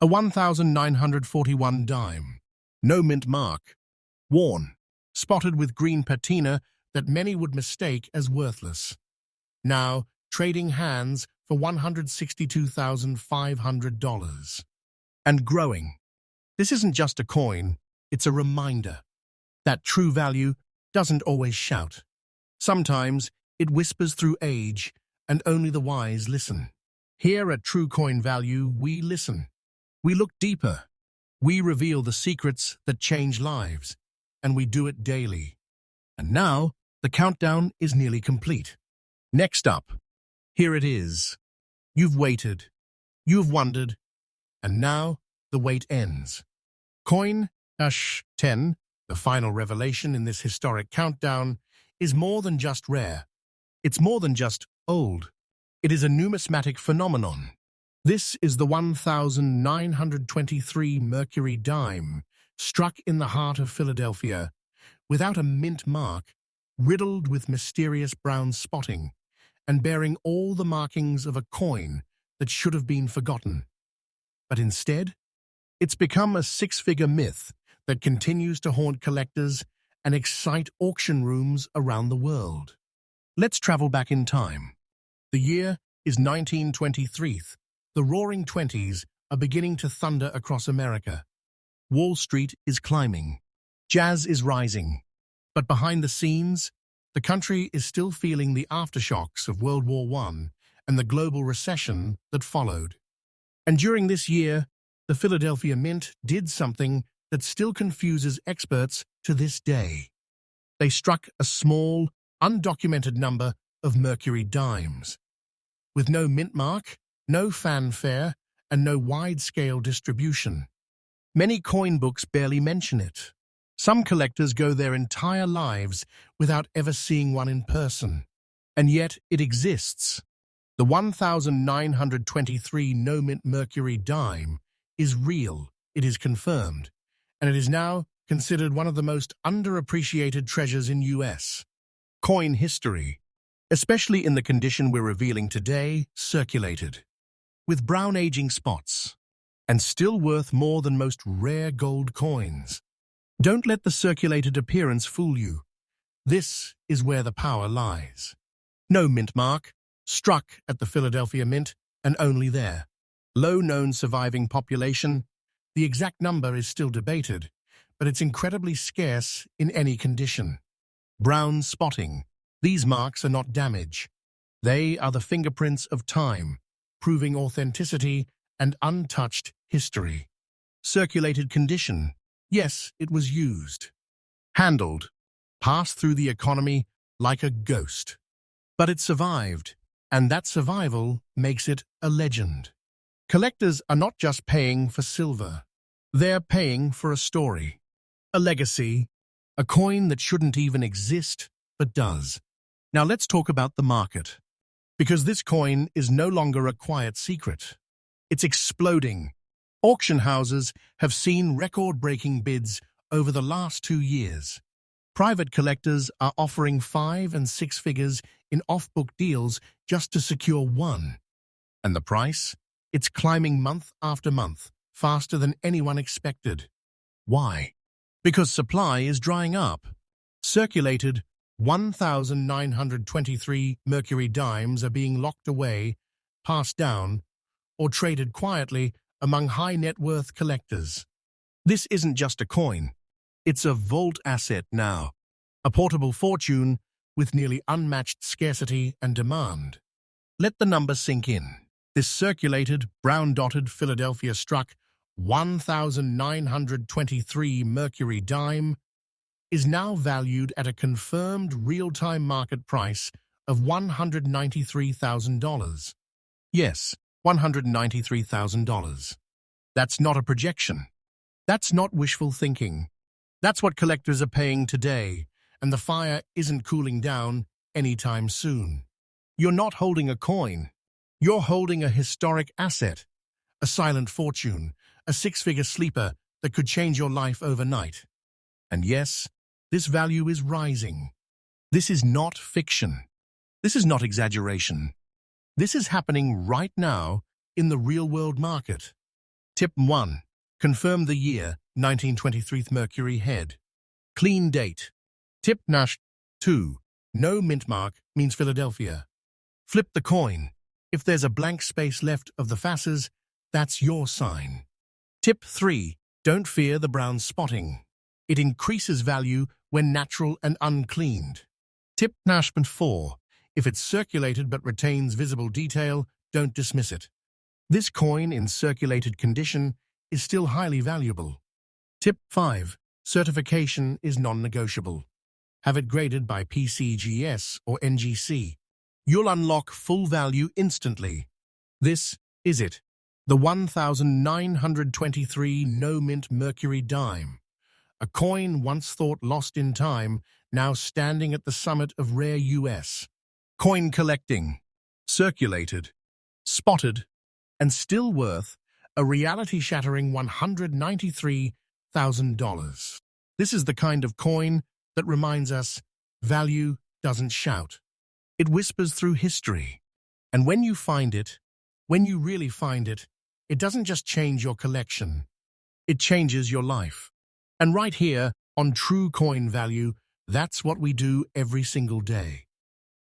Speaker 1: A 1941 dime. No mint mark. Worn. Spotted with green patina that many would mistake as worthless. Now, trading hands for $162,500. And growing. This isn't just a coin, it's a reminder that true value doesn't always shout. Sometimes it whispers through age, and only the wise listen. Here at True Coin Value, we listen. We look deeper. We reveal the secrets that change lives, and we do it daily. And now, the countdown is nearly complete. Next up, here it is. You've waited, you've wondered, and now the wait ends. Coin #10, the final revelation in this historic countdown, is more than just rare. It's more than just old. It is a numismatic phenomenon. This is the 1923 Mercury Dime, struck in the heart of Philadelphia, without a mint mark, riddled with mysterious brown spotting, and bearing all the markings of a coin that should have been forgotten. But instead, it's become a six-figure myth that continues to haunt collectors and excite auction rooms around the world. Let's travel back in time. The year is 1923. The Roaring Twenties are beginning to thunder across America. Wall Street is climbing. Jazz is rising. But behind the scenes, the country is still feeling the aftershocks of World War I and the global recession that followed. And during this year, the Philadelphia Mint did something that still confuses experts to this day. They struck a small, undocumented number of Mercury Dimes. With no mint mark, no fanfare, and no wide-scale distribution. Many coin books barely mention it. Some collectors go their entire lives without ever seeing one in person. And yet it exists. The 1923 no-mint Mercury Dime is real, it is confirmed, and it is now considered one of the most underappreciated treasures in U.S. coin history, especially in the condition we're revealing today, circulated, with brown aging spots, and still worth more than most rare gold coins. Don't let the circulated appearance fool you. This is where the power lies. No mint mark, struck at the Philadelphia Mint, and only there. Low known surviving population, the exact number is still debated, but it's incredibly scarce in any condition. Brown spotting. These marks are not damage. They are the fingerprints of time, proving authenticity and untouched history. Circulated condition. Yes, it was used. Handled. Passed through the economy like a ghost. But it survived, and that survival makes it a legend. Collectors are not just paying for silver. They're paying for a story, a legacy, a coin that shouldn't even exist, but does. Now let's talk about the market. Because this coin is no longer a quiet secret. It's exploding. Auction houses have seen record-breaking bids over the last 2 years. Private collectors are offering 5 and 6 figures in off-book deals just to secure one. And the price? It's climbing month after month, faster than anyone expected. Why? Because supply is drying up. Circulated 1923 Mercury Dimes are being locked away, passed down, or traded quietly among high-net-worth collectors. This isn't just a coin. It's a vault asset now, a portable fortune with nearly unmatched scarcity and demand. Let the number sink in. This circulated, brown-dotted Philadelphia struck 1,923 Mercury Dime is now valued at a confirmed real-time market price of $193,000. Yes, $193,000. That's not a projection. That's not wishful thinking. That's what collectors are paying today, and the fire isn't cooling down anytime soon. You're not holding a coin. You're holding a historic asset, a silent fortune, a six-figure sleeper that could change your life overnight. And yes, this value is rising. This is not fiction. This is not exaggeration. This is happening right now in the real-world market. Tip 1. Confirm the year, 1923 Mercury head. Clean date. Tip 2. No mint mark means Philadelphia. Flip the coin. If there's a blank space left of the facets, that's your sign. Tip 3. Don't fear the brown spotting. It increases value when natural and uncleaned. Tip 4. If it's circulated but retains visible detail, don't dismiss it. This coin in circulated condition is still highly valuable. Tip 5. Certification is non-negotiable. Have it graded by PCGS or NGC. You'll unlock full value instantly. This is it. The 1,923 no-mint Mercury Dime. A coin once thought lost in time, now standing at the summit of rare US. Coin collecting. Circulated. Spotted. And still worth a reality-shattering $193,000. This is the kind of coin that reminds us value doesn't shout. It whispers through history. And when you find it, when you really find it, it doesn't just change your collection. It changes your life. And right here, on True Coin Value, that's what we do every single day.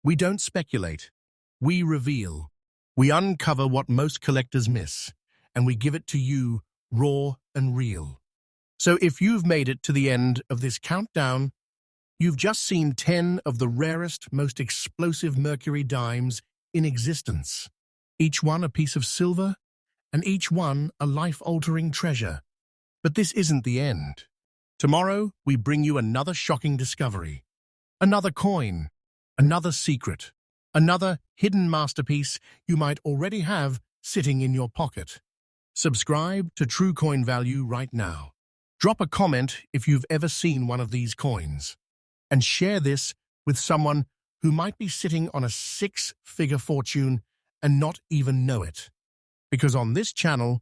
Speaker 1: We don't speculate. We reveal. We uncover what most collectors miss, and we give it to you raw and real. So if you've made it to the end of this countdown, you've just seen 10 of the rarest, most explosive Mercury Dimes in existence. Each one a piece of silver, and each one a life-altering treasure. But this isn't the end. Tomorrow, we bring you another shocking discovery. Another coin, another secret, another hidden masterpiece you might already have sitting in your pocket. Subscribe to True Coin Value right now. Drop a comment if you've ever seen one of these coins. And share this with someone who might be sitting on a six-figure fortune and not even know it. Because on this channel,